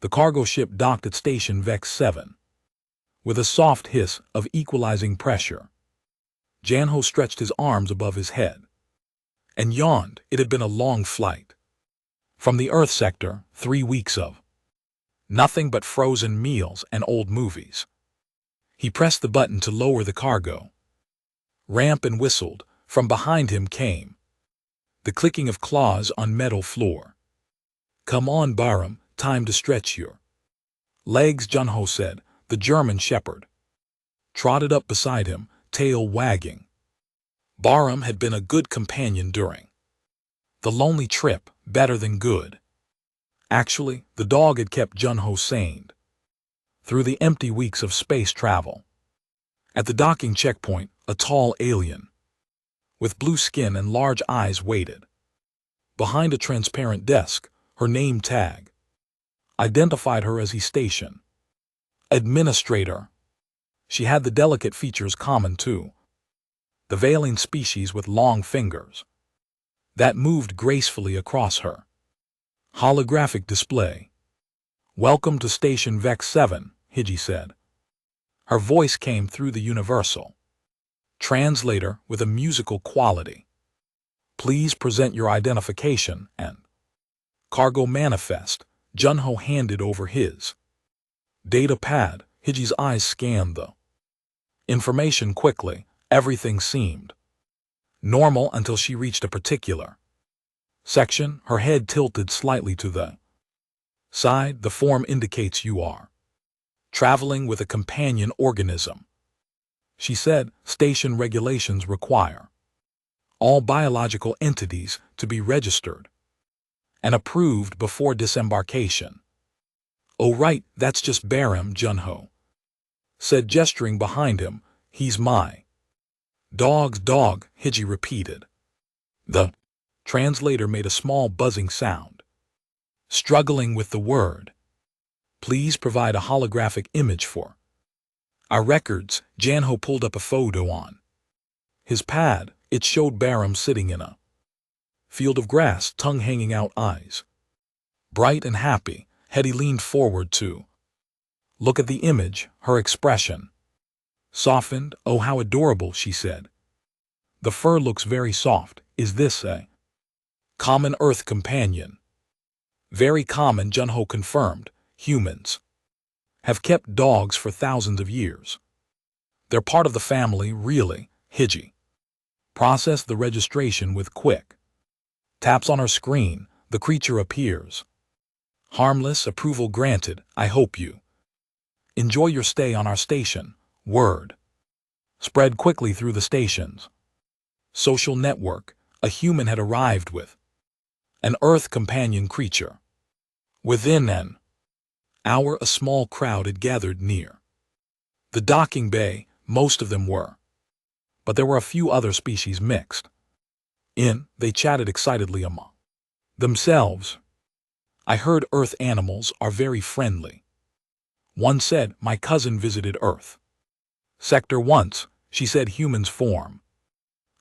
The cargo ship docked at Station Vex 7. With a soft hiss of equalizing pressure, Janho stretched his arms above his head and yawned. It had been a long flight. From the Earth sector, 3 weeks of nothing but frozen meals and old movies. He pressed the button to lower the cargo ramp and whistled. From behind him came the clicking of claws on metal floor. "Come on, Bahram, time to stretch your legs," Janho said. The German shepherd trotted up beside him, tail wagging. Bahram had been a good companion during the lonely trip, better than good. Actually, the dog had kept Janho sane through the empty weeks of space travel. At the docking checkpoint, a tall alien with blue skin and large eyes waited. Behind a transparent desk, her name tag identified her as station administrator. She had the delicate features common to the veiling species, with long fingers that moved gracefully across her holographic display. "Welcome to Station Vex 7, Hiji said. Her voice came through the universal translator with a musical quality. "Please present your identification and cargo manifest." Janho handed over his data pad. Hiji's eyes scanned the information quickly. Everything seemed normal until she reached a particular section. Her head tilted slightly to the side. "The form indicates you are traveling with a companion organism," she said. "Station regulations require all biological entities to be registered and approved before disembarkation." "Oh right, that's just Bahram," Janho said, gesturing behind him. "He's my dog's dog," Hiji repeated. The translator made a small buzzing sound, struggling with the word. "Please provide a holographic image for our records." Janho pulled up a photo on his pad. It showed Bahram sitting in a field of grass, tongue hanging out, eyes bright and happy. Hetty leaned forward to look at the image. Her expression softened. "Oh, how adorable," she said. "The fur looks very soft. Is this a common Earth companion?" "Very common," Janho confirmed. "Humans have kept dogs for thousands of years. They're part of the family, really." Hiji processed the registration with quick taps on her screen. The creature appears harmless. Approval granted. "I hope you enjoy your stay on our station." Word spread quickly through the station's social network. A human had arrived with an Earth companion creature. Within an hour, a small crowd had gathered near the docking bay. Most of them were, but there were a few other species mixed in. They chatted excitedly among themselves. "I heard Earth animals are very friendly," one said. "My cousin visited Earth sector once. She said humans form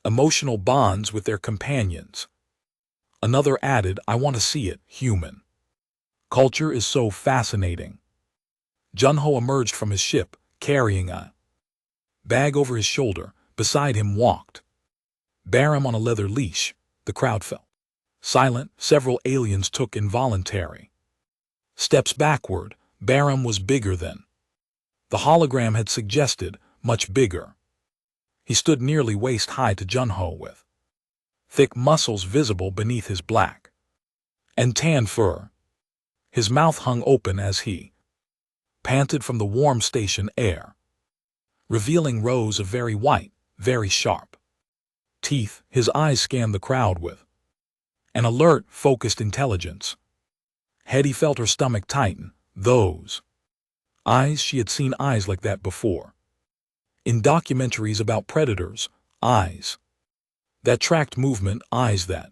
emotional bonds with their companions." Another added, "I want to see it. Human culture is so fascinating." Janho emerged from his ship, carrying a bag over his shoulder. Beside him walked Bahram on a leather leash. The crowd fell silent. Several aliens took involuntary steps backward. Bahram was bigger than the hologram had suggested, much bigger. He stood nearly waist-high to Janho, with thick muscles visible beneath his black and tan fur. His mouth hung open as he panted from the warm station air, revealing rows of very white, very sharp teeth. His eyes scanned the crowd with an alert, focused intelligence. Hetty felt her stomach tighten. Those eyes, she had seen eyes like that before in documentaries about predators. Eyes that tracked movement, eyes that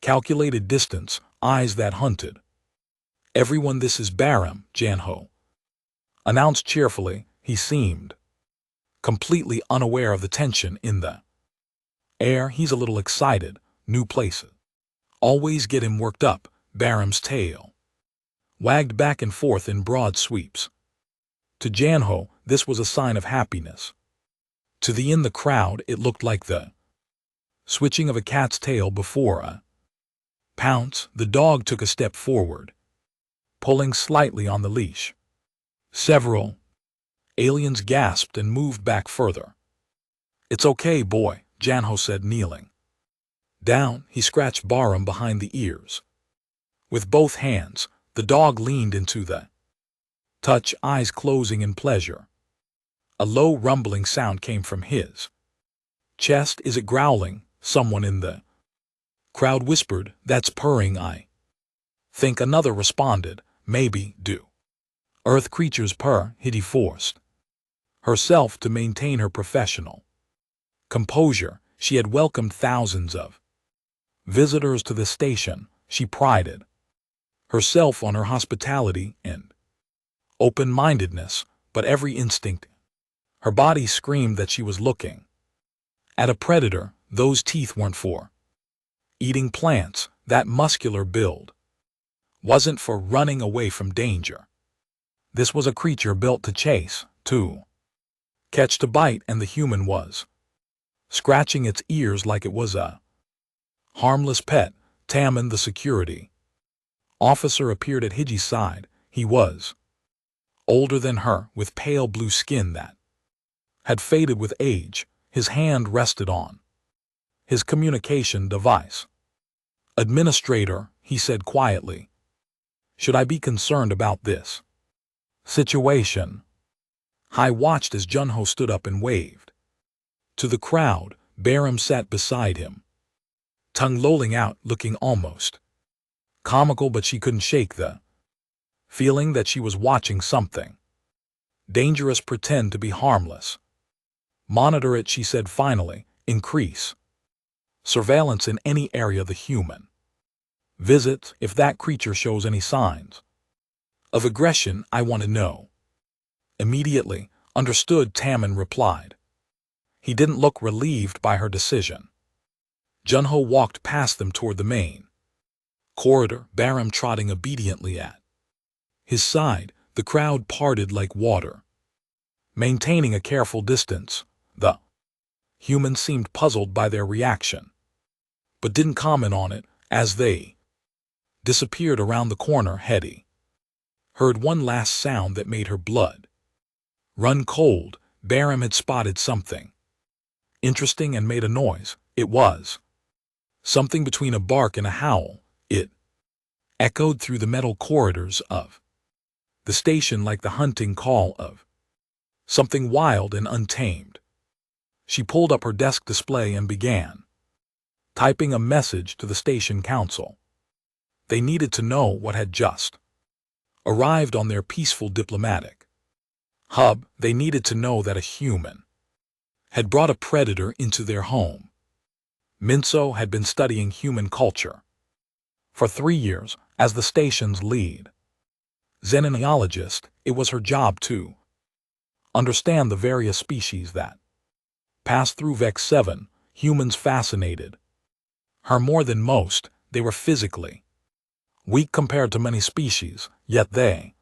calculated distance, eyes that hunted everyone. "This is Bahram," Janho announced cheerfully. He seemed completely unaware of the tension in the air. "He's a little excited. New places always get him worked up." Bahram's tail wagged back and forth in broad sweeps. To Janho, this was a sign of happiness. To the in the crowd, it looked like the switching of a cat's tail before a pounce. The dog took a step forward, pulling slightly on the leash. Several aliens gasped and moved back further. "It's okay, boy," Janho said, kneeling down. He scratched Bahram behind the ears. With both hands, the dog leaned into the touch, eyes closing in pleasure. A low rumbling sound came from his chest. "Is it growling?" someone in the crowd whispered. "That's purring, I think," another responded. "Maybe, do Earth creatures purr?" Hidi forced herself to maintain her professional composure. She had welcomed thousands of visitors to the station. She prided herself on her hospitality and open-mindedness, but every instinct her body screamed that she was looking at a predator. Those teeth weren't for eating plants. That muscular build wasn't for running away from danger. This was a creature built to chase, to catch, to bite, and the human was scratching its ears like it was a harmless pet. Taman, the security officer, appeared at Hiji's side. He was older than her, with pale blue skin that had faded with age. His hand rested on his communication device. "Administrator," he said quietly, "should I be concerned about this situation?" Hai watched as Junho stood up and waved to the crowd. Bahram sat beside him, tongue lolling out, looking almost comical, but she couldn't shake the feeling that she was watching something dangerous pretend to be harmless. "Monitor it," she said finally. "Increase surveillance in any area the human visits. If that creature shows any signs of aggression, I want to know immediately." "Understood," Taman replied. He didn't look relieved by her decision. Junho walked past them toward the main corridor, Bahram trotting obediently at his side. The crowd parted like water, maintaining a careful distance. The humans seemed puzzled by their reaction, but didn't comment on it. As they disappeared around the corner, Hedi heard one last sound that made her blood run cold. Bahram had spotted something interesting and made a noise. It was something between a bark and a howl. It echoed through the metal corridors of the station like the hunting call of something wild and untamed. She pulled up her desk display and began typing a message to the station council. They needed to know what had just arrived on their peaceful diplomatic hub. They needed to know that a human had brought a predator into their home. Minso had been studying human culture for 3 years as the station's lead xenologist. It was her job to understand the various species that passed through Vex 7. Humans fascinated her more than most. They were physically weak compared to many species, yet they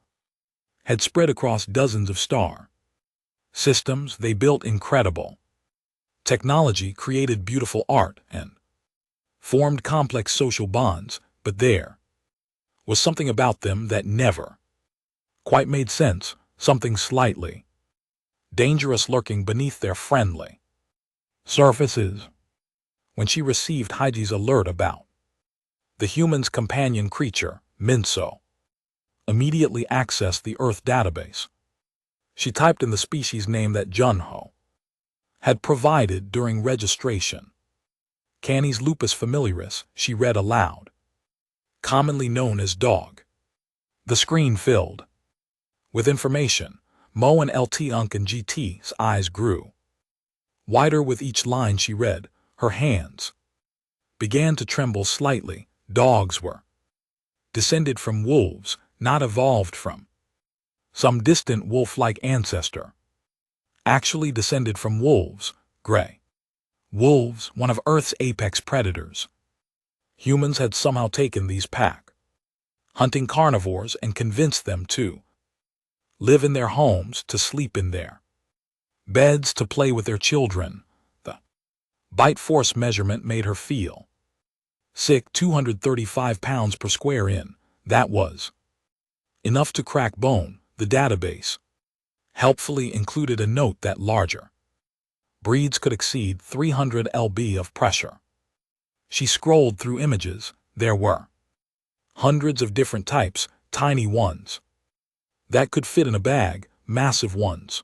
had spread across dozens of star systems. They built incredible technology, created beautiful art, and formed complex social bonds, but there was something about them that never quite made sense, something slightly dangerous lurking beneath their friendly surfaces. When she received Hiji's alert about the human's companion creature, Minso immediately accessed the Earth database. She typed in the species name that Junho had provided during registration. Canis lupus familiaris, she read aloud. Commonly known as dog. The screen filled with information. Mo and LT Unk and GT's eyes grew wider with each line she read. Her hands began to tremble slightly. Dogs were descended from wolves, not evolved from some distant wolf-like ancestor. Actually descended from wolves, gray wolves, one of Earth's apex predators. Humans had somehow taken these pack hunting carnivores and convinced them to live in their homes, to sleep in their beds, to play with their children. The bite force measurement made her feel sick. 235 pounds per square inch. That was enough to crack bone. The database helpfully included a note that larger breeds could exceed 300 lb of pressure. She scrolled through images. There were hundreds of different types, tiny ones that could fit in a bag, massive ones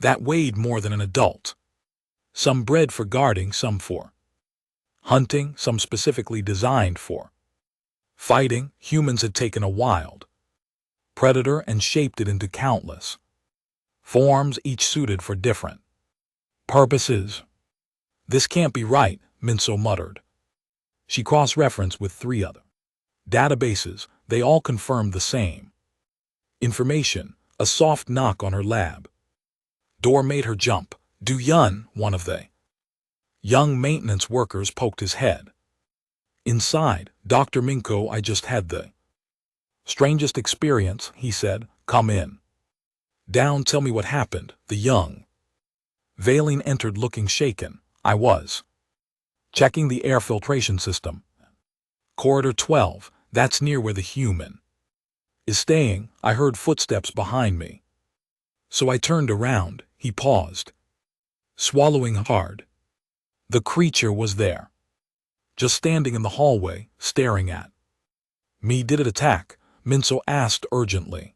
that weighed more than an adult, some bred for guarding, some for hunting, some specifically designed for fighting. Humans had taken a wild predator and shaped it into countless forms, each suited for different purposes. This can't be right, Minso muttered. She cross-referenced with 3 other databases. They all confirmed the same information. A soft knock on her lab door made her jump. Du Yun, one of the young maintenance workers, poked his head inside. Dr. Minko, I just had the strangest experience, he said. Come in. Down, tell me what happened. The young Valine entered looking shaken. I was checking the air filtration system. Corridor 12, that's near where the human is staying. I heard footsteps behind me, so I turned around. He paused, swallowing hard. The creature was there, just standing in the hallway, staring at me. Did it attack? Minso asked urgently.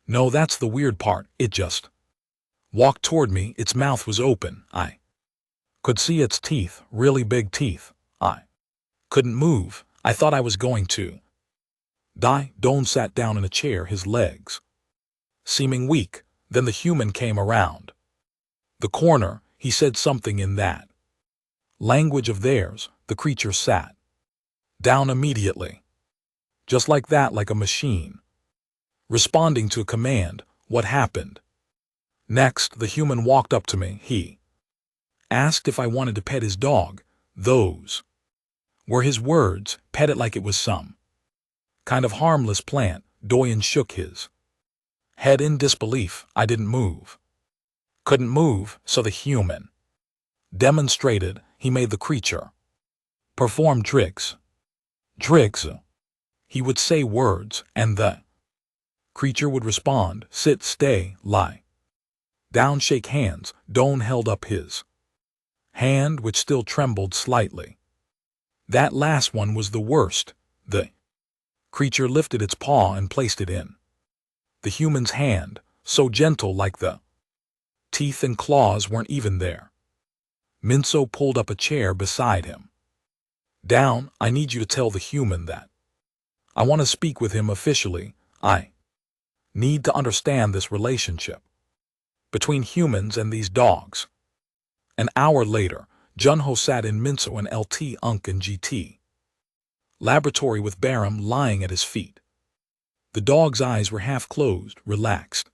No, that's the weird part. It just walked toward me. Its mouth was open. I could see its teeth, really big teeth. I couldn't move. I thought I was going to die. Doan sat down in a chair, his legs seeming weak. Then the human came around the corner. He said something in that language of theirs. The creature sat down immediately, just like that, like a machine responding to a command. What happened next? The human walked up to me. He asked if I wanted to pet his dog. Those were his words. Pet it like it was some kind of harmless plant. Doyen shook his head in disbelief. I didn't move. Couldn't move, so the human demonstrated. He made the creature perform tricks. Tricks. He would say words, and the creature would respond. Sit, stay, lie down, shake hands. Doan held up his hand, which still trembled slightly. That last one was the worst. The creature lifted its paw and placed it in the human's hand, so gentle, like the teeth and claws weren't even there. Minso pulled up a chair beside him. Down, I need you to tell the human that I want to speak with him officially. I need to understand this relationship between humans and these dogs. An hour later, Junho sat in Minso and LT Unk and GT laboratory with Baram lying at his feet. The dog's eyes were half closed, relaxed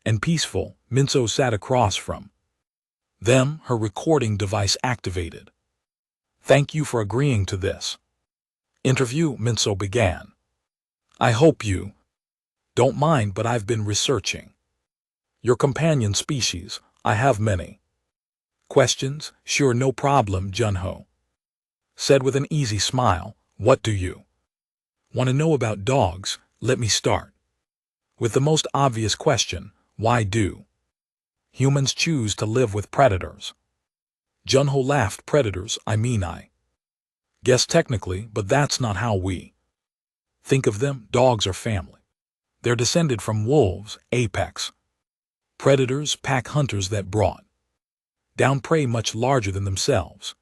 and peaceful. Minso sat across from them, her recording device activated. Thank you for agreeing to this interview, Minso began. I hope you don't mind, but I've been researching your companion species. I have many questions. Sure, no problem, Junho said with an easy smile. What do you want to know about dogs? Let me start with the most obvious question. Why do humans choose to live with predators? Junho laughed. Predators, I mean, I guess technically, but that's not how we think of them. Dogs are family. They're descended from wolves, apex predators, pack hunters that brought down prey much larger than themselves.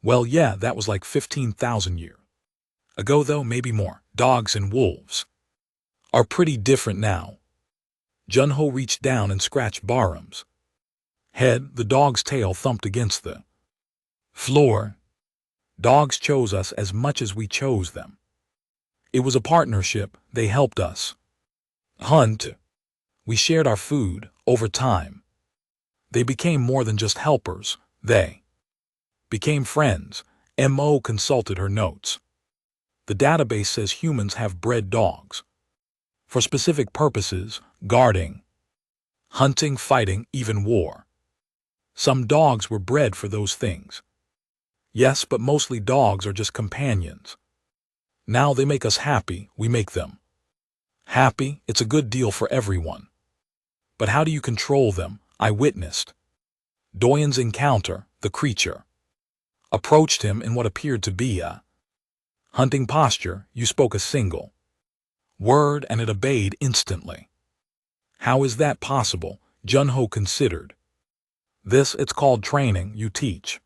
Well, yeah, that was like 15,000 years ago, though, maybe more. Dogs and wolves are pretty different now. Junho reached down and scratched Baram's head. The dog's tail thumped against the floor. Dogs chose us as much as we chose them. It was a partnership. They helped us hunt. We shared our food. Over time, they became more than just helpers. They became friends. Mo consulted her notes. The database says humans have bred dogs. For specific purposes, guarding, hunting, fighting, even war. Some dogs were bred for those things. Yes, but mostly dogs are just companions. Now they make us happy, we make them happy. It's a good deal for everyone. But how do you control them? I witnessed Doyen's encounter. The creature approached him in what appeared to be a hunting posture. You spoke a single word and it obeyed instantly. How is that possible? Junho considered. It's called training. You teach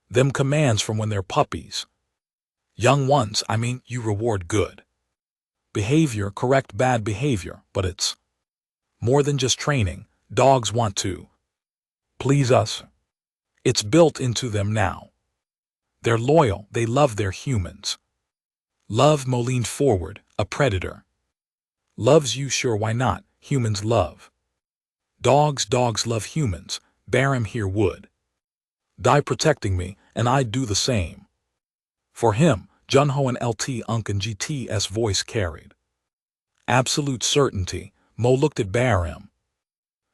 them commands from when they're puppies. Young ones, you reward good behavior, correct bad behavior, but it's more than just training. Dogs want to please us. It's built into them now. They're loyal, they love their humans. Love Mo leaned forward, a predator. Loves you, sure, why not? Humans love dogs, dogs love humans. Baram here would die protecting me, and I'd do the same for him. Junho and LT Unc and GT's voice carried absolute certainty. Mo looked at Baram,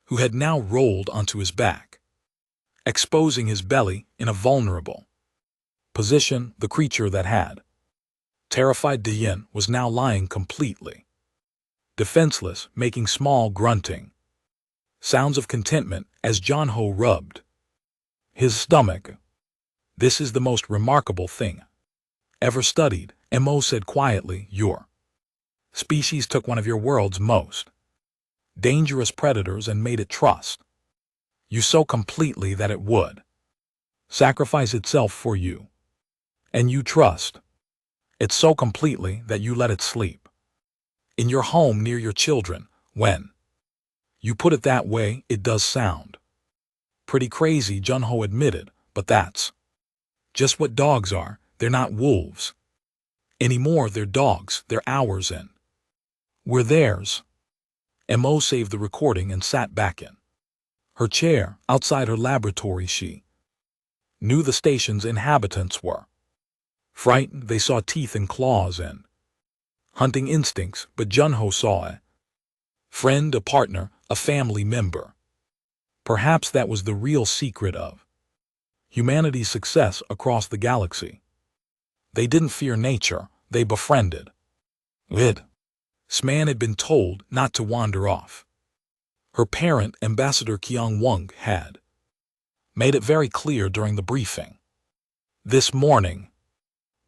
who had now rolled onto his back, exposing his belly in a vulnerable position. The creature that had terrified Dian was now lying completely defenseless, making small grunting sounds of contentment as Junho rubbed his stomach. This is the most remarkable thing ever studied, Mo said quietly. Your species took one of your world's most dangerous predators and made it trust you so completely that it would sacrifice itself for you. And you trust it so completely that you let it sleep in your home near your children. When you put it that way, it does sound pretty crazy, Junho admitted, but that's just what dogs are. They're not wolves anymore. They're dogs. They're ours and we're theirs. Mo saved the recording and sat back in her chair. Outside her laboratory, she knew the station's inhabitants were frightened. They saw teeth and claws and hunting instincts, but Junho saw a friend, a partner, a family member. Perhaps that was the real secret of humanity's success across the galaxy. They didn't fear nature, they befriended it. Sman had been told not to wander off. Her parent, Ambassador Qiang Wang, had made it very clear during the briefing this morning.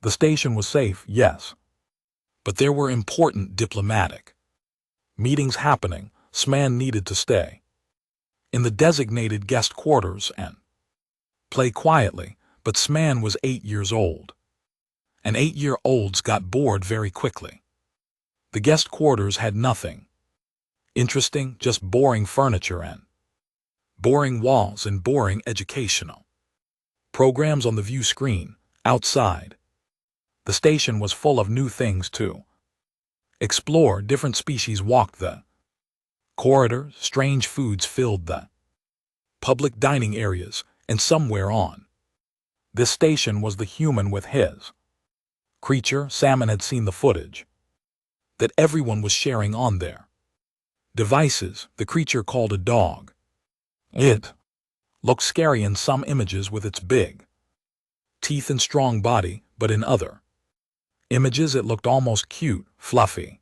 The station was safe, yes, but there were important diplomatic meetings happening. Sman needed to stay in the designated guest quarters and play quietly, but Sman was 8 years old, and 8-year-olds got bored very quickly. The guest quarters had nothing interesting, just boring furniture and boring walls and boring educational programs on the view screen. Outside, the station was full of new things to explore. Different species walked the corridors, strange foods filled the public dining areas, and somewhere on this station was the human with his creature. Salmon had seen the footage that everyone was sharing on their devices. The creature called a dog. It looked scary in some images with its big teeth and strong body, but in other images it looked almost cute, fluffy,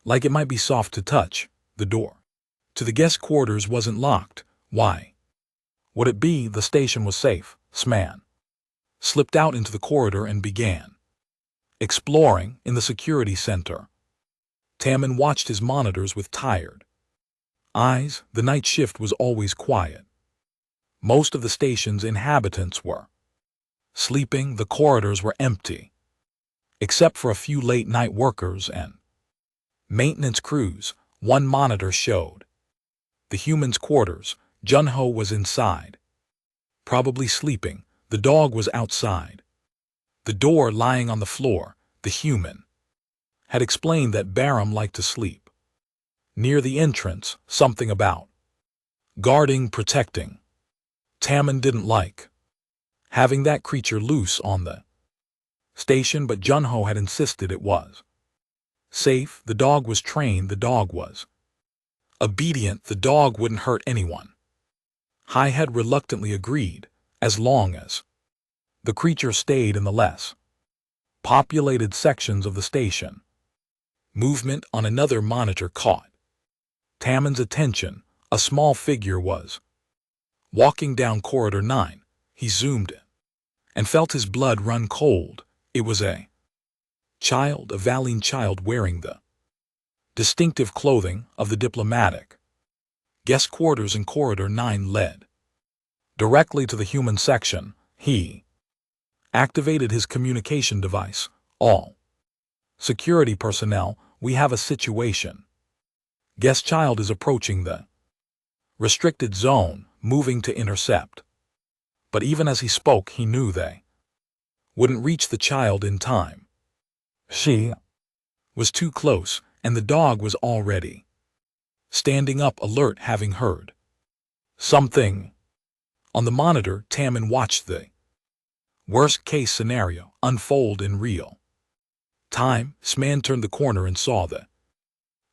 like it might be soft to touch. The door to the guest quarters wasn't locked. Why would it be? The station was safe. Sman slipped out into the corridor and began exploring. In the security center, Tammin watched his monitors with tired eyes. The night shift was always quiet. Most of the station's inhabitants were sleeping. The corridors were empty, except for a few late-night workers and maintenance crews. One monitor showed the humans' quarters. Junho was inside, probably sleeping. The dog was outside, the door lying on the floor. The human had explained that Baram liked to sleep near the entrance, something about guarding, protecting. Tammin didn't like having that creature loose on the station, but Junho had insisted it was. Safe, the dog was trained, the dog was. Obedient, the dog wouldn't hurt anyone. Highhead reluctantly agreed, as long as the creature stayed in the less populated sections of the station. Movement on another monitor caught Tammy's attention. A small figure was walking down corridor 9. He zoomed in and felt his blood run cold. It was a Valine child wearing the distinctive clothing of the diplomatic guest quarters in corridor 9 led directly to the human section. He activated his communication device. All security personnel, we have a situation. Guest child is approaching the restricted zone, moving to intercept. But even as he spoke, he knew they wouldn't reach the child in time. She was too close, and the dog was already standing up, alert, having heard something. On the monitor, Tammin watched the worst-case scenario unfold in real time. Sman turned the corner and saw the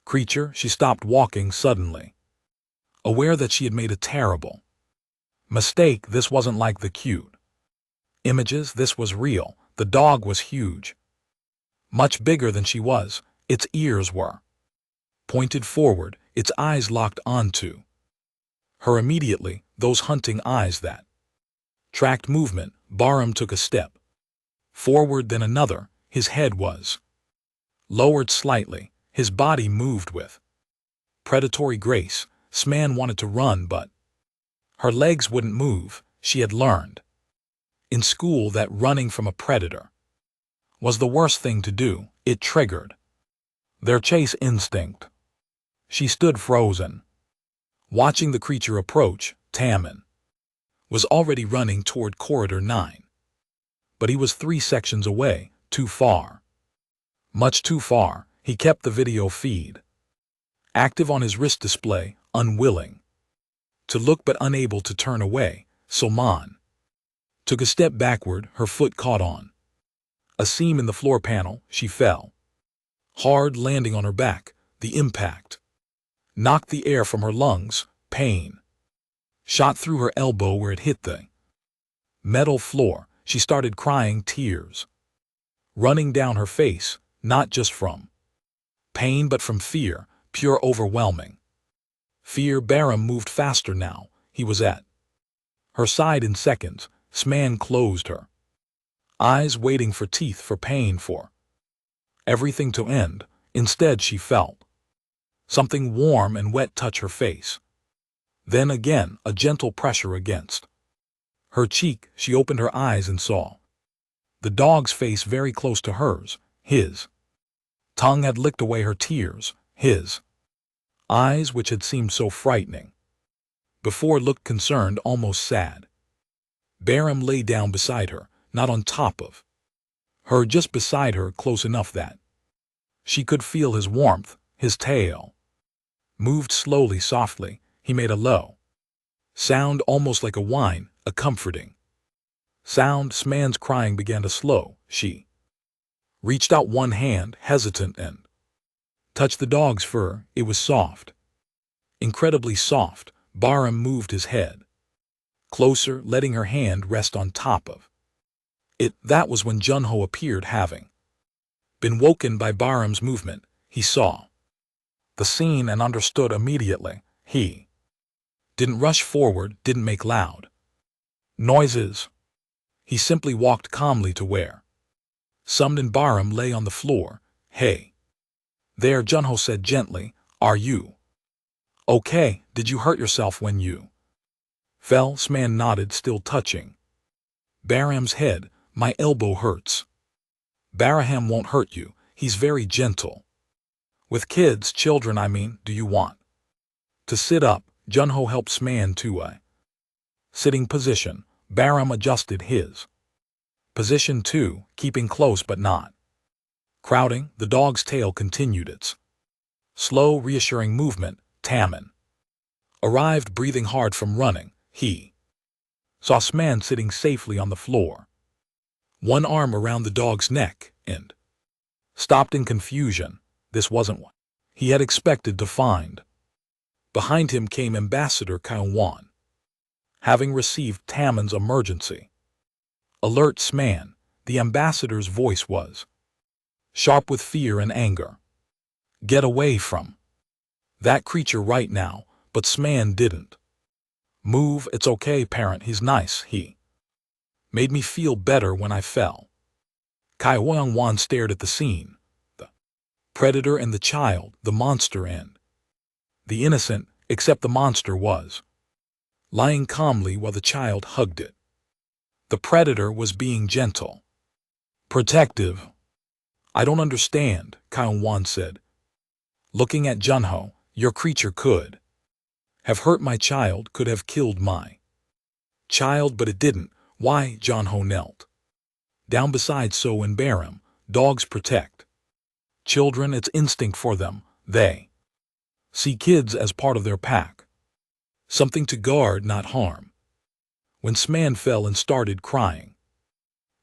creature. She stopped walking suddenly, aware that she had made a terrible mistake. This wasn't like the cute images. This was real. The dog was huge, much bigger than she was. Its ears were pointed forward, its eyes locked onto her immediately, those hunting eyes that tracked movement. Bahram took a step forward, then another. His head was lowered slightly. His body moved with predatory grace. Sman wanted to run, but her legs wouldn't move. She had learned in school that running from a predator was the worst thing to do. It triggered their chase instinct. She stood frozen, watching the creature approach. Tammin was already running toward corridor 9. But he was 3 sections away, too far. Much too far. He kept the video feed active on his wrist display, unwilling to look but unable to turn away. Salman took a step backward. Her foot caught on a seam in the floor panel. She fell hard, landing on her back. The impact knocked the air from her lungs. Pain shot through her elbow where it hit the metal floor. She started crying, tears running down her face, not just from pain but from fear, pure overwhelming fear. Bahram moved faster now. He was at her side in seconds. Sman closed her eyes, waiting for teeth, for pain, for everything to end. Instead, she felt something warm and wet touch her face. Then again, a gentle pressure against her cheek. She opened her eyes and saw the dog's face very close to hers. His tongue had licked away her tears. His eyes, which had seemed so frightening before, looked concerned, almost sad. Bahram lay down beside her, not on top of her, just beside her, close enough that she could feel his warmth. His tail moved slowly, softly. He made a low sound, almost like a whine, a comforting sound. Sman's crying began to slow. She reached out one hand, hesitant, and touched the dog's fur. It was soft, incredibly soft. Bahram moved his head closer, letting her hand rest on top of it. That was when Junho appeared, having been woken by Bahram's movement. He saw the scene and understood immediately. He didn't rush forward, didn't make loud noises. He simply walked calmly to where Sumden Bahram lay on the floor. "Hey there," Junho said gently. "Are you okay? Did you hurt yourself when you fell?" Sman nodded, still touching Bahram's head. "My elbow hurts." "Baraham won't hurt you. He's very gentle with kids, children I mean. Do you want to sit up?" Junho helped Sman to a sitting position. Bahram adjusted his position too, keeping close but not crowding. The dog's tail continued its slow, reassuring movement. Tammin arrived, breathing hard from running. He saw Sman sitting safely on the floor, one arm around the dog's neck, and stopped in confusion. This wasn't what he had expected to find. Behind him came Ambassador Kaiwan, having received Taman's emergency alerts. Man, the ambassador's voice was sharp with fear and anger. Get away from that creature right now, but Sman didn't move. It's okay, parent, he's nice. He made me feel better when I fell. Kai Wan stared at the scene. The predator and the child, the monster and the innocent, except the monster was lying calmly while the child hugged it. The predator was being gentle, protective. I don't understand, Kai Wan said, looking at Junho. Your creature could have hurt my child, could have killed my child, but it didn't. Why? Junho knelt down beside So and Baram. Dogs protect children, it's instinct for them. They see kids as part of their pack, something to guard, not harm. When Sman fell and started crying,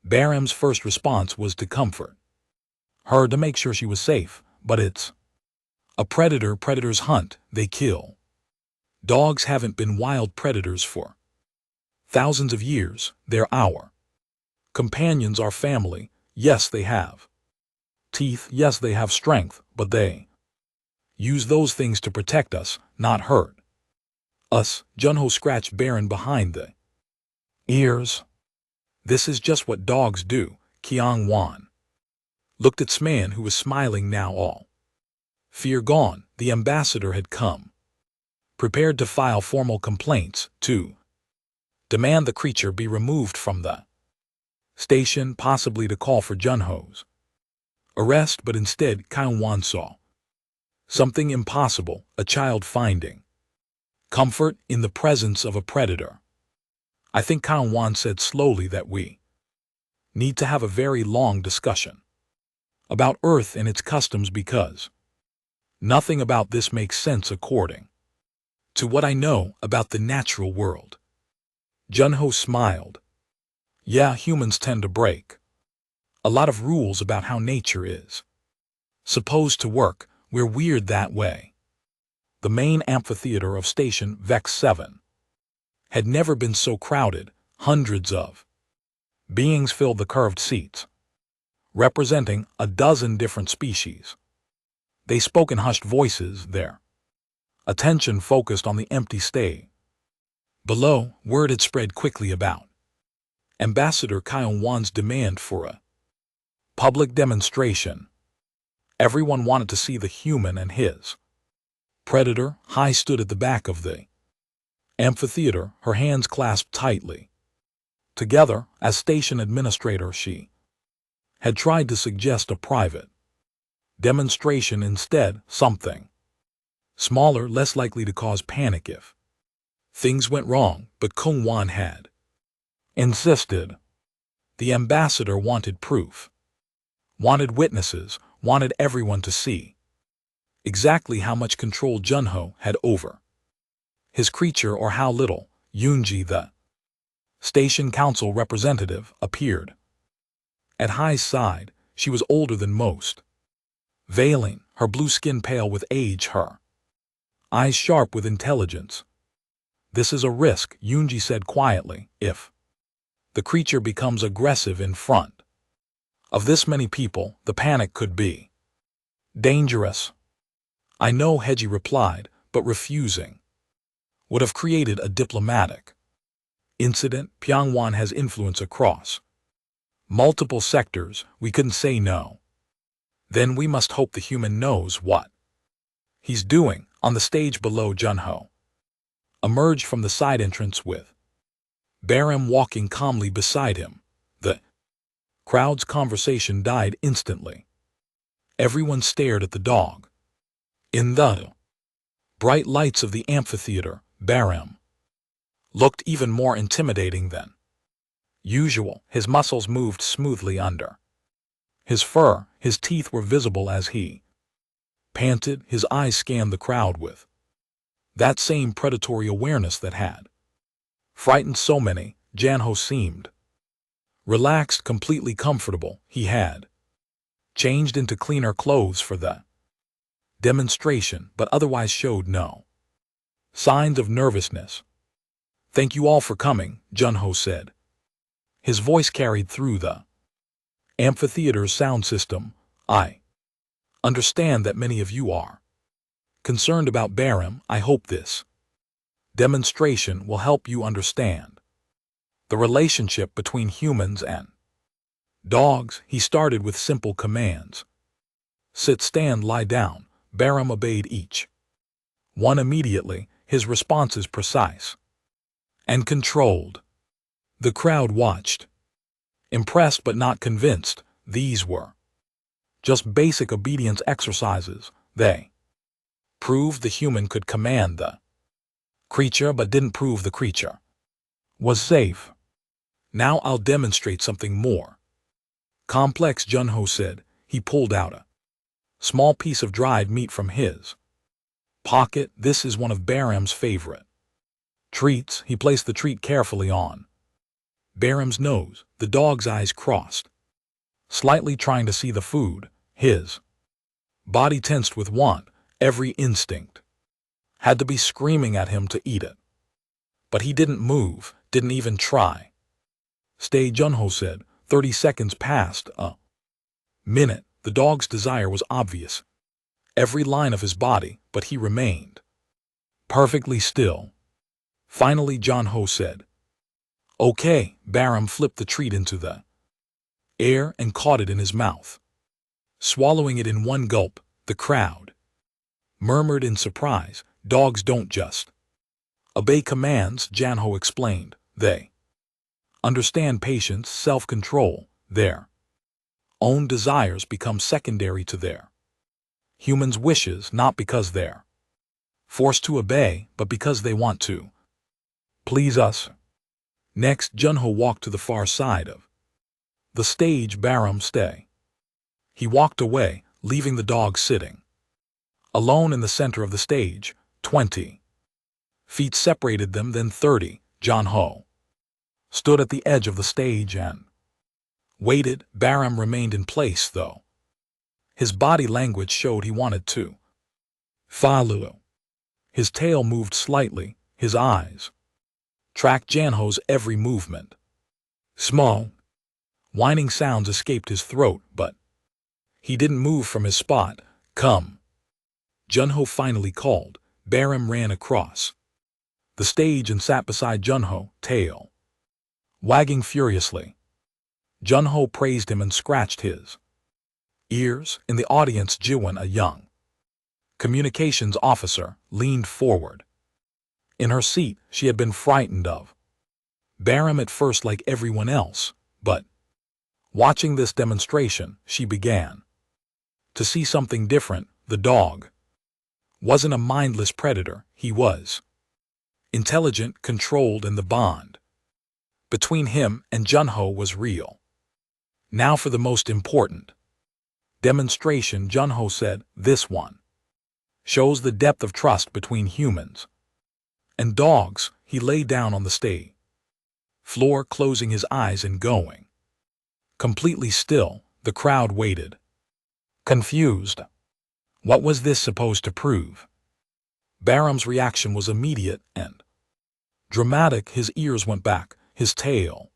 Baram's first response was to comfort her, to make sure she was safe. But it's a predator. Predators hunt, they kill. Dogs haven't been wild predators for thousands of years. They're our companions, our family. Yes, they have teeth. Yes, they have strength, but they use those things to protect us, not hurt us. Junho scratched Baron behind the ears. This is just what dogs do. Kiang Wan looked at Sman, who was smiling now, all fear gone. The ambassador had come prepared to file formal complaints, to demand the creature be removed from the station, possibly to call for Junho's arrest. But instead, Kiang Wan saw something impossible, a child finding comfort in the presence of a predator. I think, Kiang Wan said slowly, that we need to have a very long discussion about Earth and its customs, because nothing about this makes sense according to what I know about the natural world. Junho smiled. Yeah, humans tend to break a lot of rules about how nature is supposed to work. We're weird that way. The main amphitheater of Station Vex 7 had never been so crowded. Hundreds of beings filled the curved seats, representing a dozen different species. They spoke in hushed voices, their attention focused on the empty stage below. Word had spread quickly about Ambassador Kiang Wan's demand for a public demonstration. Everyone wanted to see the human and his predator. Hai stood at the back of the amphitheater, her hands clasped tightly together. As station administrator, she had tried to suggest a private demonstration instead, something smaller, less likely to cause panic if things went wrong. But Kung Wan had insisted. The ambassador wanted proof, wanted witnesses, wanted everyone to see exactly how much control Junho had over his creature, or how little. Yunji, the station council representative, appeared at Hai's side. She was older than most, veiling, her blue skin pale with age, her eyes sharp with intelligence. This is a risk, Yunji said quietly. If the creature becomes aggressive in front of this many people, the panic could be dangerous. I know, Heji replied, but refusing would have created a diplomatic incident. Pyongwan has influence across multiple sectors. We couldn't say no. Then we must hope the human knows what he's doing. On the stage below, Junho emerged from the side entrance with Baram walking calmly beside him. The crowd's conversation died instantly. Everyone stared at the dog. In the bright lights of the amphitheater, Baram looked even more intimidating than usual. His muscles moved smoothly under his fur, his teeth were visible as he panted. His eyes scanned the crowd with that same predatory awareness that had frightened so many. Junho seemed Relaxed, completely comfortable, he had changed into cleaner clothes for the demonstration, but otherwise showed no signs of nervousness. "Thank you all for coming," Jun-Ho said. His voice carried through the amphitheater's sound system. "I understand that many of you are concerned about Baram. I hope this demonstration will help you understand the relationship between humans and dogs." He started with simple commands. "Sit, stand, lie down." Baram obeyed each one immediately, his responses precise and controlled. The crowd watched, impressed but not convinced. These were just basic obedience exercises. They proved the human could command the creature but didn't prove the creature was safe. "Now I'll demonstrate something more complex," Jun-Ho said. He pulled out a small piece of dried meat from his pocket. "This is one of Baram's favorite treats." He placed the treat carefully on Baram's nose. The dog's eyes crossed, slightly trying to see the food. His body tensed with want. Every instinct had to be screaming at him to eat it. But he didn't move, didn't even try. "Stay," Jun-Ho said. 30 seconds passed. A minute. The dog's desire was obvious. Every line of his body, but he remained perfectly still. Finally, Jun-Ho said, "Okay." Baram flipped the treat into the air and caught it in his mouth, swallowing it in one gulp. The crowd murmured in surprise. "Dogs don't just obey commands," Jun-Ho explained. "They understand patience, self-control. Their own desires become secondary to their humans' wishes, not because they're forced to obey, but because they want to please us." Next, Jun-Ho walked to the far side of the stage. "Baram, stay." He walked away, leaving the dog sitting alone in the center of the stage. 20 feet separated them, then 30. Jun-Ho stood at the edge of the stage and waited. Baram remained in place, though his body language showed he wanted to follow. His tail moved slightly, his eyes tracked Jun-Ho's every movement. Small, whining sounds escaped his throat, but he didn't move from his spot. "Come," Jun-Ho finally called. Baram ran across the stage and sat beside Jun-Ho, tail wagging furiously. Jun-Ho praised him and scratched his ears. In the audience, Jiwon, a young communications officer, leaned forward. In her seat, she had been frightened of Baram at first, like everyone else, but watching this demonstration, she began to see something different. The dog wasn't a mindless predator. He was intelligent, controlled, and the bond between him and Jun-Ho was real. "Now for the most important demonstration," Jun-Ho said. "This one shows the depth of trust between humans and dogs." He lay down on the stage floor, closing his eyes and going completely still. The crowd waited, confused. What was this supposed to prove? Baram's reaction was immediate and dramatic. His ears went back, his tail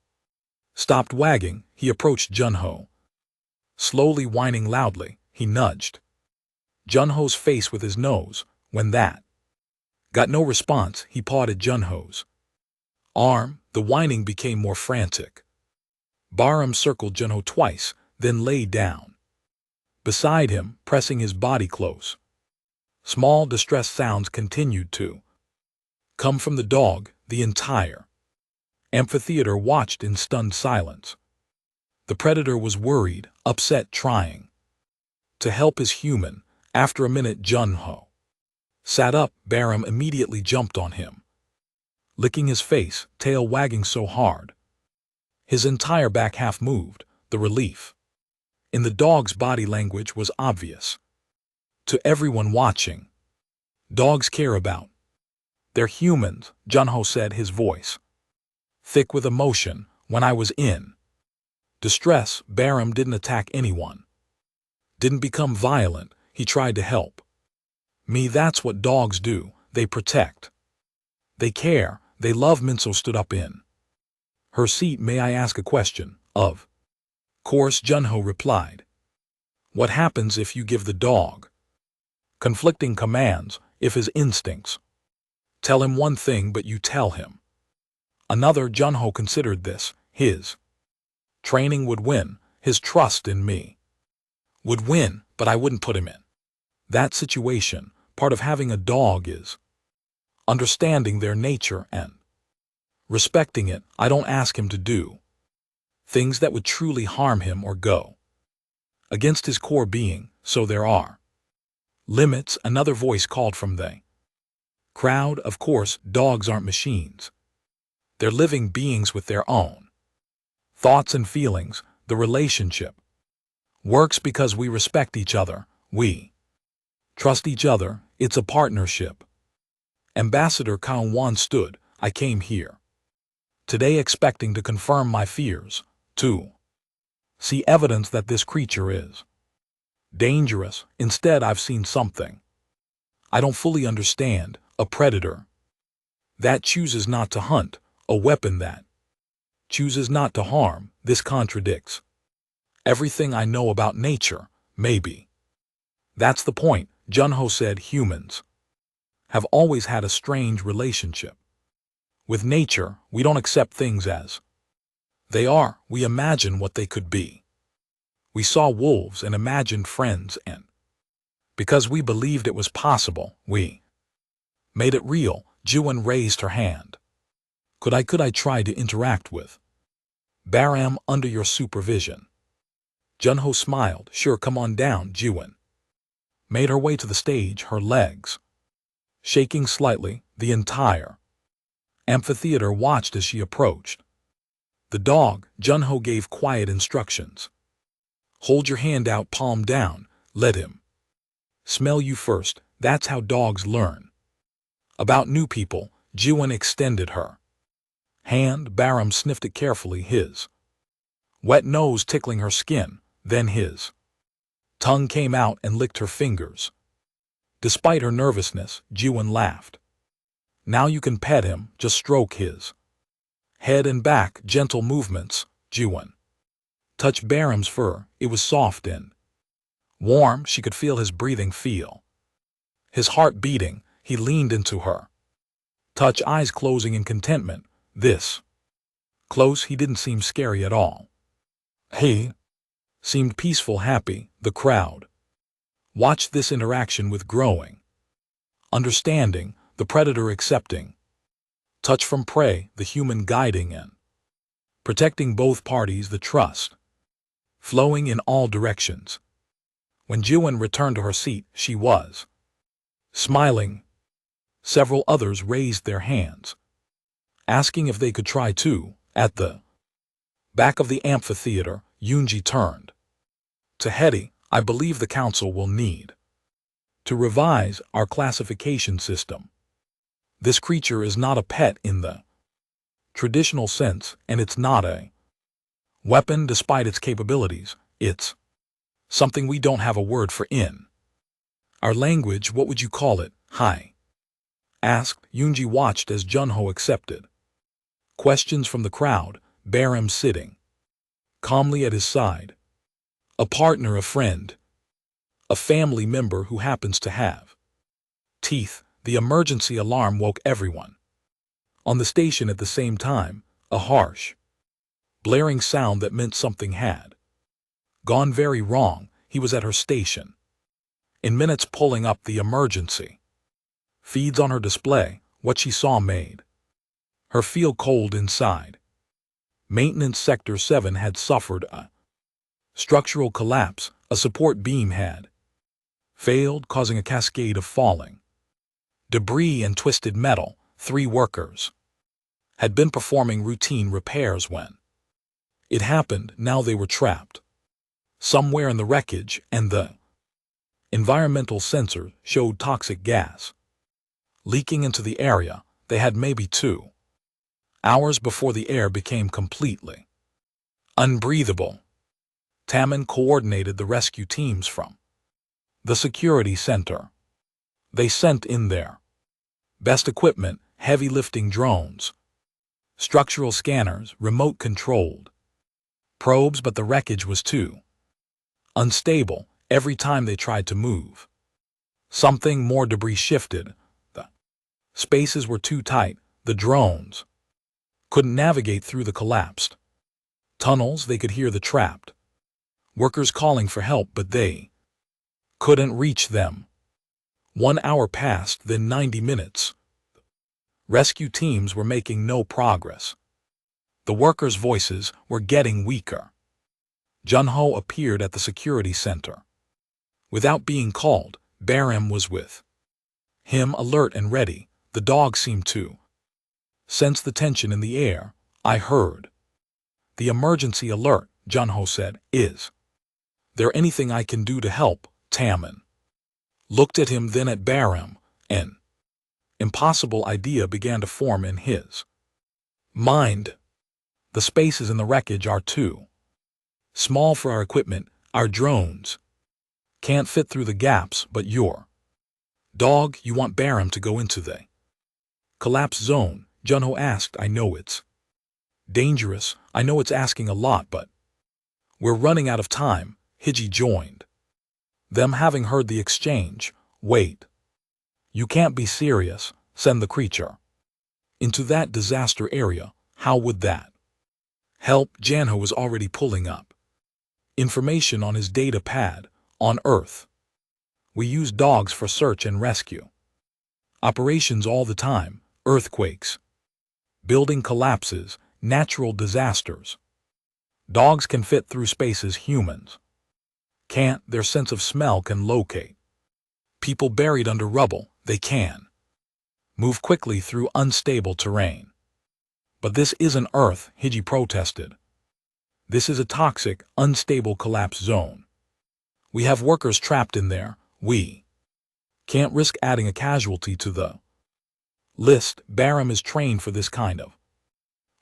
stopped wagging. He approached Jun-Ho, slowly, whining loudly. He nudged Jun-Ho's face with his nose. When that got no response, he pawed at Jun-Ho's arm. The whining became more frantic. Baram circled Jun-Ho twice, then lay down beside him, pressing his body close. Small distressed sounds continued to come from the dog. The entire amphitheater watched in stunned silence. The predator was worried, upset, trying to help his human. After a minute, Jun-Ho sat up. Baram immediately jumped on him, licking his face, tail wagging so hard his entire back half moved. The relief in the dog's body language was obvious to everyone watching. "Dogs care about their humans," Jun-Ho said, his voice thick with emotion. "When I was in Distress, Baram didn't attack anyone. Didn't become violent, he tried to help. Me, that's what dogs do, they protect. They care, they love. Minso stood up in her seat. May I ask a question? Of course, Junho replied. What happens if you give the dog conflicting commands, if his instincts tell him one thing but you tell him another? Junho considered this. His training would win, his trust in me would win, but I wouldn't put him in that situation. Part of having a dog is understanding their nature and respecting it. I don't ask him to do things that would truly harm him or go against his core being, so there are limits. Another voice called from the crowd. Of course, dogs aren't machines. They're living beings with their own thoughts and feelings. The relationship works because we respect each other, we trust each other, it's a partnership. Ambassador Cao Wan stood. I came here today expecting to confirm my fears, to see evidence that this creature is dangerous. Instead, I've seen something I don't fully understand, a predator that chooses not to hunt, a weapon that chooses not to harm. This contradicts everything I know about nature. Maybe that's the point. Junho said humans have always had a strange relationship with nature. We don't accept things as they are, we imagine what they could be. We saw wolves and imagined friends, and because we believed it was possible, we made it real. Juan raised her hand. Could I try to interact with Baram under your supervision? Junho smiled. Sure, come on down. Juan made her way to the stage, her legs shaking slightly. The entire amphitheater watched as she approached the dog. Junho gave quiet instructions. Hold your hand out, palm down. Let him smell you first. That's how dogs learn about new people. Juan extended her hand. Baram sniffed it carefully, his wet nose tickling her skin. Then his tongue came out and licked her fingers. Despite her nervousness, Juan laughed. Now you can pet him, just stroke his head and back. Gentle movements. Juan touched Baram's fur. It was soft and warm. She could feel his breathing, feel his heart beating. He leaned into her touch, eyes closing in contentment. This close, he didn't seem scary at all. He seemed peaceful, happy. The crowd watched this interaction with growing understanding. The predator accepting touch from prey, the human guiding and protecting both parties, the trust flowing in all directions. When Juan returned to her seat, she was smiling. Several others raised their hands, asking if they could try too. At the back of the amphitheater, Yunji turned to Hedy. I believe the council will need to revise our classification system. This creature is not a pet in the traditional sense, and it's not a weapon despite its capabilities. It's something we don't have a word for in our language. What would you call it? Hai asked. Yunji watched as Junho accepted questions from the crowd. Baram sitting calmly at his side. A partner, a friend, a family member who happens to have teeth. The emergency alarm woke everyone on the station at the same time, a harsh, blaring sound that meant something had gone very wrong. He was at her station in minutes, pulling up the emergency feeds on her display. What she saw made her feel cold inside. Maintenance Sector 7 had suffered a structural collapse. A support beam had failed, causing a cascade of falling debris and twisted metal. 3 workers had been performing routine repairs when it happened. Now they were trapped somewhere in the wreckage, and the environmental sensor showed toxic gas leaking into the area. They had maybe 2 hours before the air became completely Unbreathable. Taman coordinated the rescue teams from the security center. They sent in their best equipment, heavy lifting drones, structural scanners, remote controlled probes, but the wreckage was too unstable. Every time they tried to move, something more debris shifted. The spaces were too tight. The drones couldn't navigate through the collapsed tunnels. They could hear the trapped workers calling for help, but they couldn't reach them. 1 hour passed, then 90 minutes. Rescue teams were making no progress. The workers' voices were getting weaker. Junho appeared at the security center. Without being called, Baram was with him, alert and ready. The dog seemed to sense the tension in the air. I heard the emergency alert, Junho said. Is there anything I can do to help? Taman looked at him, then at Baram. An impossible idea began to form in his mind. The spaces in the wreckage are too small for our equipment. Our drones can't fit through the gaps, but your dog, you want Baram to go into the collapse zone? Junho asked. I know it's dangerous. I know it's asking a lot, but we're running out of time. Hiji joined them, having heard the exchange. Wait. You can't be serious. Send the creature into that disaster area. How would that help? Junho was already pulling up information on his data pad. On Earth, we use dogs for search and rescue operations all the time. Earthquakes, building collapses, natural disasters. Dogs can fit through spaces humans can't. Their sense of smell can locate people buried under rubble. They can move quickly through unstable terrain. But this isn't Earth, Hiji protested. This is a toxic, unstable collapse zone. We have workers trapped in there. We can't risk adding a casualty to the list. Baram is trained for this kind of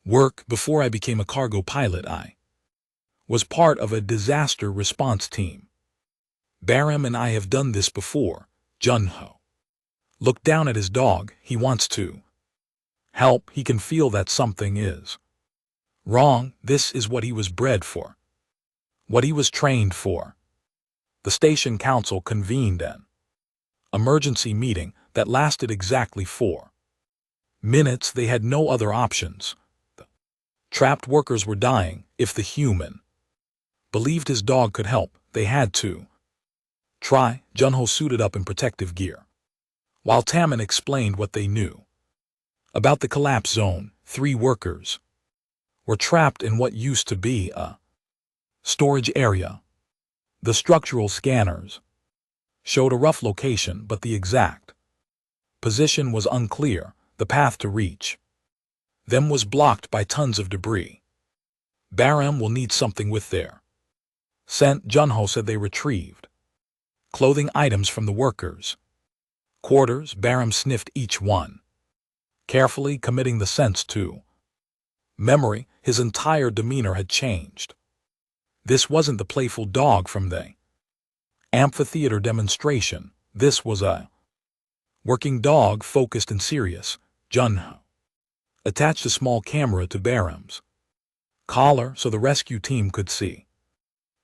work. Before I became a cargo pilot, I was part of a disaster response team. Baram and I have done this before. Junho looked down at his dog. He wants to help. He can feel that something is wrong. This is what he was bred for, what he was trained for. The station council convened an emergency meeting that lasted exactly 4 minutes. They had no other options. The trapped workers were dying. If the human believed his dog could help, they had to try. Junho suited up in protective gear, while Taman explained what they knew about the collapse zone. 3 workers were trapped in what used to be a storage area. The structural scanners showed a rough location, but the exact position was unclear. The path to reach them was blocked by tons of debris. Baram will need something with their scent. Junho said. They retrieved clothing items from the workers' quarters. Baram sniffed each one, carefully committing the scents to memory. His entire demeanor had changed. This wasn't the playful dog from the amphitheater demonstration. This was a working dog, focused and serious. Junho attached a small camera to Baram's collar so the rescue team could see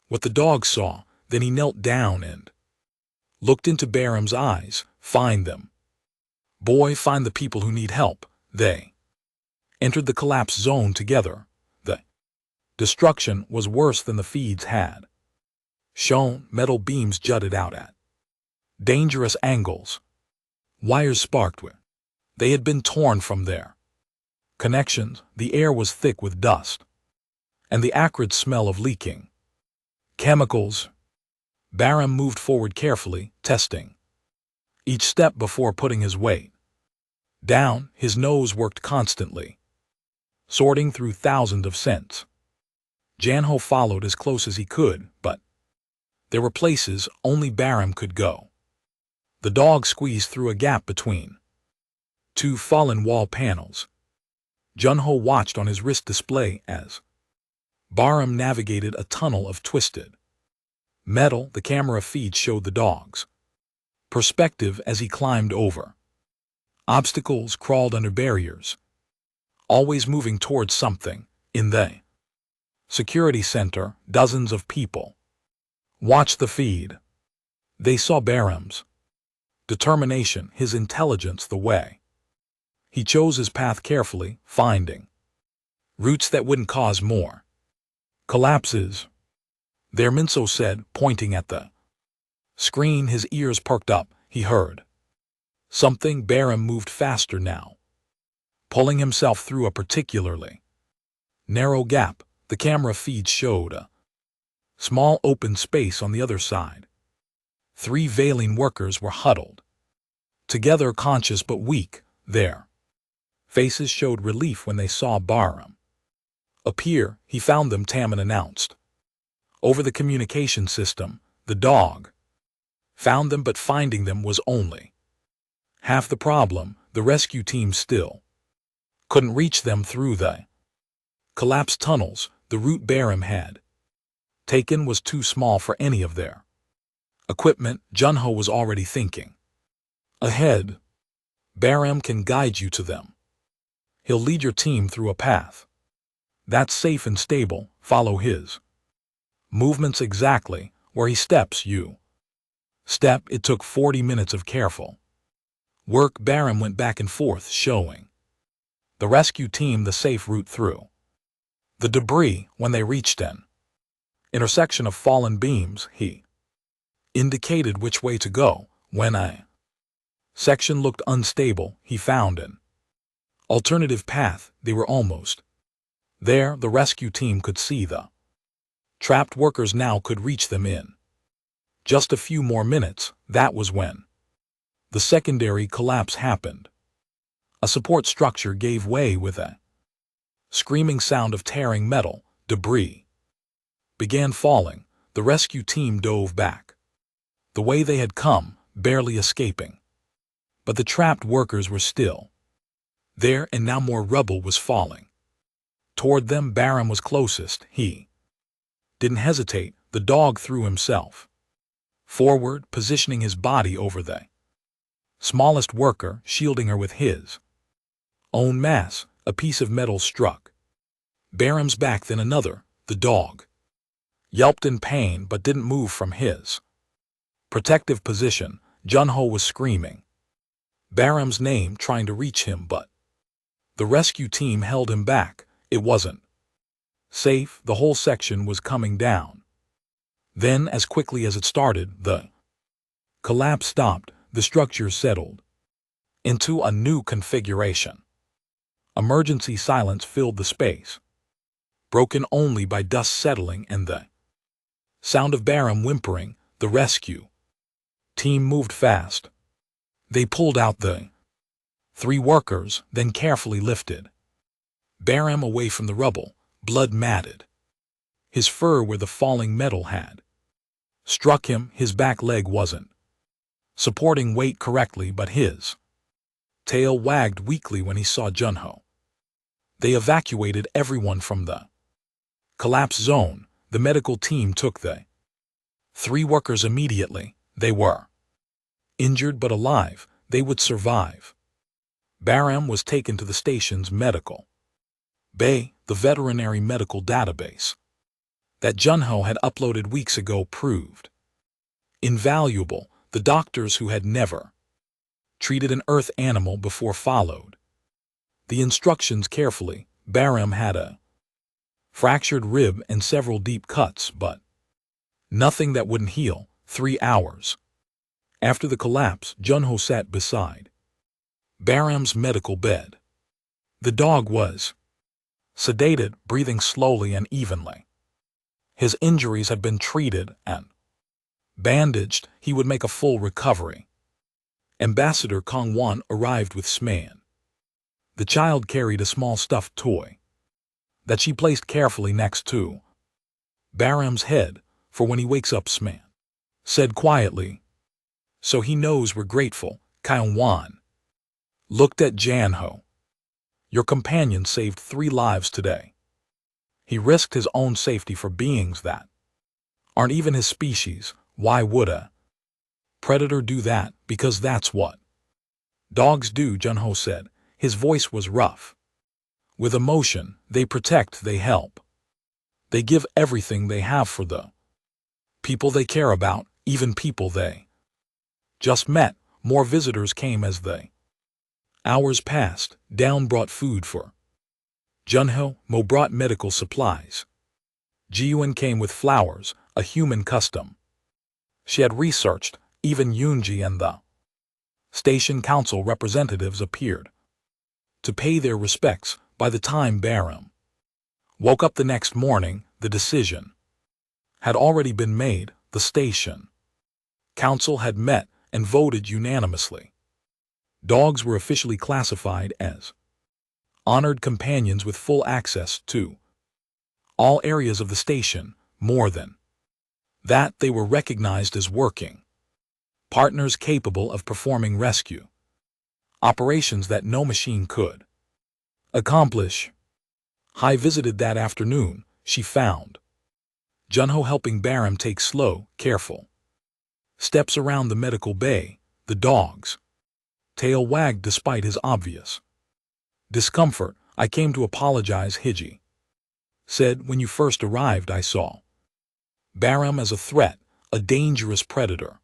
what the dog saw. Then he knelt down and looked into Baram's eyes. Find them, boy, find the people who need help. They entered the collapse zone together. The destruction was worse than the feeds had shown. Metal beams jutted out at dangerous angles. Wires sparked where they had been torn from their connections. The air was thick with dust and the acrid smell of leaking chemicals. Baram moved forward carefully, testing each step before putting his weight down. His nose worked constantly, sorting through thousands of scents. Junho followed as close as he could, but there were places only Baram could go. The dog squeezed through a gap between 2 fallen wall panels. Junho watched on his wrist display as Bahram navigated a tunnel of twisted metal. The camera feed showed the dog's perspective as he climbed over obstacles, crawled under barriers, always moving towards something. In the security center, dozens of people watched the feed. They saw Bahram's determination, his intelligence, the way he chose his path carefully, finding routes that wouldn't cause more collapses. There, Minso said, pointing at the screen. His ears perked up. He heard something. Bahram moved faster now, pulling himself through a particularly narrow gap. The camera feed showed a small open space on the other side. 3 veiling workers were huddled together, conscious but weak. Their faces showed relief when they saw Bahram appear. He found them, Tammin announced. Over the communication system, the dog found them, but finding them was only half the problem. The rescue team still couldn't reach them through the collapsed tunnels. The route Bahram had taken was too small for any of their equipment. Junho was already thinking ahead. Bahram can guide you to them. He'll lead your team through a path that's safe and stable. Follow his movements exactly. Where he steps, you step. It took 40 minutes of careful work. Bahram went back and forth, showing the rescue team the safe route through the debris. When they reached an intersection of fallen beams, he indicated which way to go. When a section looked unstable, he found an alternative path. They were almost there. The rescue team could see the trapped workers now, could reach them in just a few more minutes. That was when the secondary collapse happened. A support structure gave way with a screaming sound of tearing metal. Debris began falling. The rescue team dove back the way they had come, barely escaping. But the trapped workers were still there, and now more rubble was falling toward them. Bahram was closest. He didn't hesitate. The dog threw himself forward, positioning his body over the smallest worker, shielding her with his own mass. A piece of metal struck Bahram's back, then another. The dog yelped in pain but didn't move from his protective position. Junho was screaming Bahram's name, trying to reach him, but the rescue team held him back. It wasn't safe. The whole section was coming down. Then, as quickly as it started, the collapse stopped. The structure settled into a new configuration. Emergency silence filled the space, broken only by dust settling and the sound of Bahram whimpering. The rescue team moved fast. They pulled out the 3 workers, then carefully lifted Bahram away from the rubble. Blood matted his fur where the falling metal had struck him. His back leg wasn't supporting weight correctly, but his tail wagged weakly when he saw Junho. They evacuated everyone from the collapse zone. The medical team took the 3 workers immediately. They were injured but alive. They would survive. Bahram was taken to the station's medical bay. The veterinary medical database that Junho had uploaded weeks ago proved invaluable. The doctors who had never treated an earth animal before followed the instructions carefully. Bahram had a fractured rib and several deep cuts, but nothing that wouldn't heal. 3 hours after the collapse, Junho sat beside Bahram's medical bed. The dog was sedated, breathing slowly and evenly. His injuries had been treated and bandaged. He would make a full recovery. Ambassador Kong Wan arrived with Sman. The child carried a small stuffed toy that she placed carefully next to Bahram's head. For when he wakes up, Sman said quietly, "So he knows we're grateful." Kong Wan looked at Junho. "Your companion saved 3 lives today." He risked his own safety for beings that aren't even his species. Why would a predator do that? Because that's what dogs do, Junho said. His voice was rough. With emotion, they protect, they help. They give everything they have for the people they care about, even people they just met. More visitors came as the hours passed. Down brought food for Junho. Mo brought medical supplies. Jiyuan came with flowers, a human custom she had researched. Even Yunji and the station council representatives appeared to pay their respects. By the time Baram woke up the next morning, the decision had already been made. The station council had met and voted unanimously. Dogs were officially classified as honored companions with full access to all areas of the station. More than that, they were recognized as working partners capable of performing rescue operations that no machine could accomplish. Hai visited that afternoon. She found Junho helping Baram take slow, careful steps around the medical bay. The dog's tail wagged despite his obvious discomfort. I came to apologize, Hiji said. When you first arrived, I saw Baram as a threat, a dangerous predator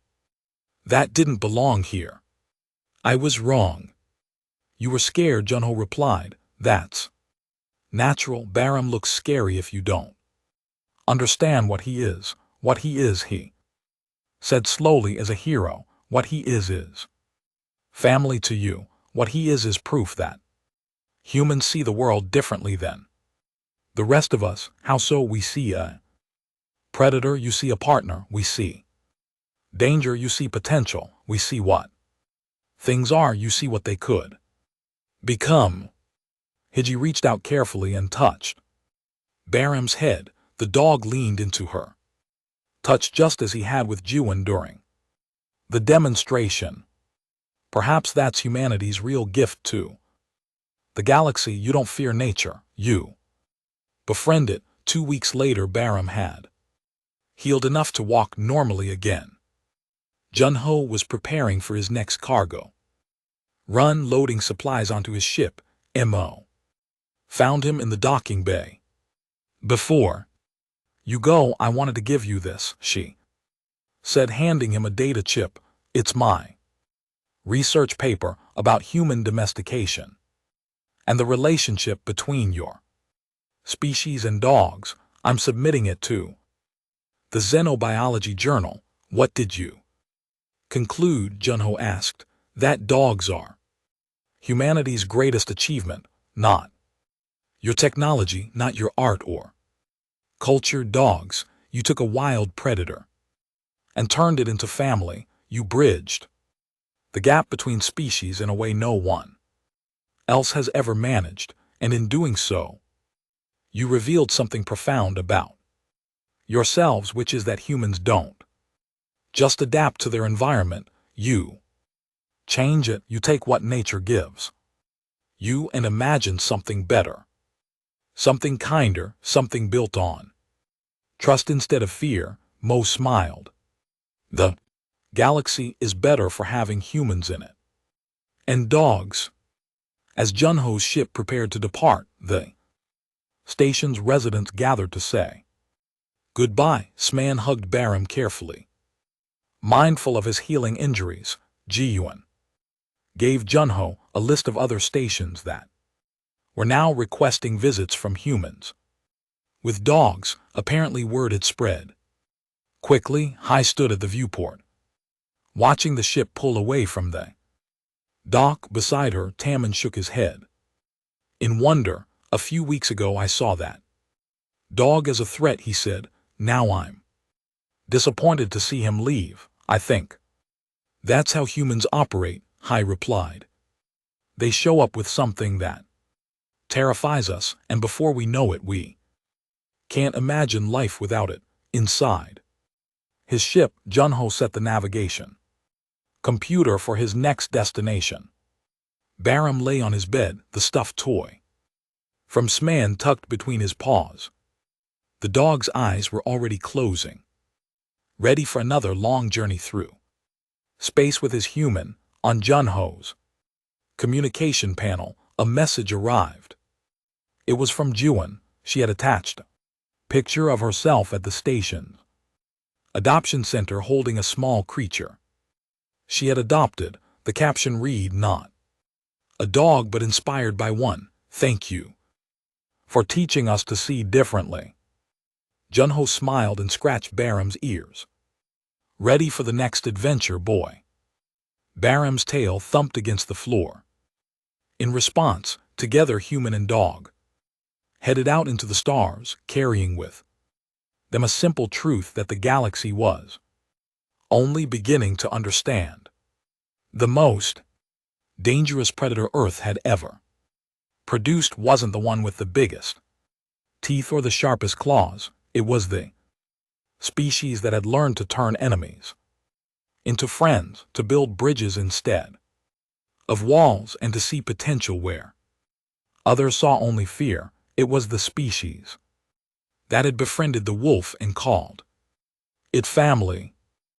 that didn't belong here. I was wrong. You were scared, Junho replied. That's natural. Baram looks scary if you don't understand what he is. What he is, he said slowly, as a hero. What he is family to you. What he is proof that humans see the world differently than the rest of us. How so? We see a predator, you see a partner. We see danger, you see potential. We see what things are, you see what they could become. Hiji reached out carefully and touched Baram's head. The dog leaned into her touch just as he had with Jiwan during the demonstration. Perhaps that's humanity's real gift to the galaxy. You don't fear nature, you befriend it. 2 weeks later, Baram had healed enough to walk normally again. Junho was preparing for his next cargo run, loading supplies onto his ship. Mo found him in the docking bay. Before you go, I wanted to give you this, she said, handing him a data chip. It's my research paper about human domestication and the relationship between your species and dogs. I'm submitting it to the Xenobiology Journal. What did you conclude? Junho asked. That dogs are humanity's greatest achievement, not your technology, not your art or culture. Dogs, you took a wild predator and turned it into family. You bridged the gap between species in a way no one else has ever managed, and in doing so, you revealed something profound about yourselves, which is that humans don't just adapt to their environment. You change it. You take what nature gives you and imagine something better, something kinder, something built on trust instead of fear. Mo smiled. The galaxy is better for having humans in it and dogs. As Junho's ship prepared to depart, the station's residents gathered to say goodbye. Sman hugged Baram carefully. Mindful of his healing injuries, Jiyuan gave Junho a list of other stations that were now requesting visits from humans. With dogs, apparently word had spread quickly. Hai stood at the viewport, watching the ship pull away from the dock. Beside her, Tammin shook his head in wonder. A few weeks ago I saw that dog as a threat, he said. Now I'm disappointed to see him leave. I think that's how humans operate, Hai replied. They show up with something that terrifies us, and before we know it, we can't imagine life without it. Inside his ship, Junho set the navigation computer for his next destination. Baram lay on his bed, the stuffed toy from Sman tucked between his paws. The dog's eyes were already closing, ready for another long journey through space with his human. On Junho's communication panel, a message arrived. It was from Juan. She had attached a picture of herself at the station adoption center holding a small creature she had adopted. The caption read, "Not a dog but inspired by one. Thank you for teaching us to see differently." Junho smiled and scratched Baram's ears. Ready for the next adventure, boy? Baram's tail thumped against the floor. In response, together human and dog headed out into the stars, carrying with them a simple truth that the galaxy was only beginning to understand. The most dangerous predator Earth had ever produced wasn't the one with the biggest teeth or the sharpest claws. It was the species that had learned to turn enemies into friends, to build bridges instead of walls, and to see potential where others saw only fear. It was the species that had befriended the wolf and called it family.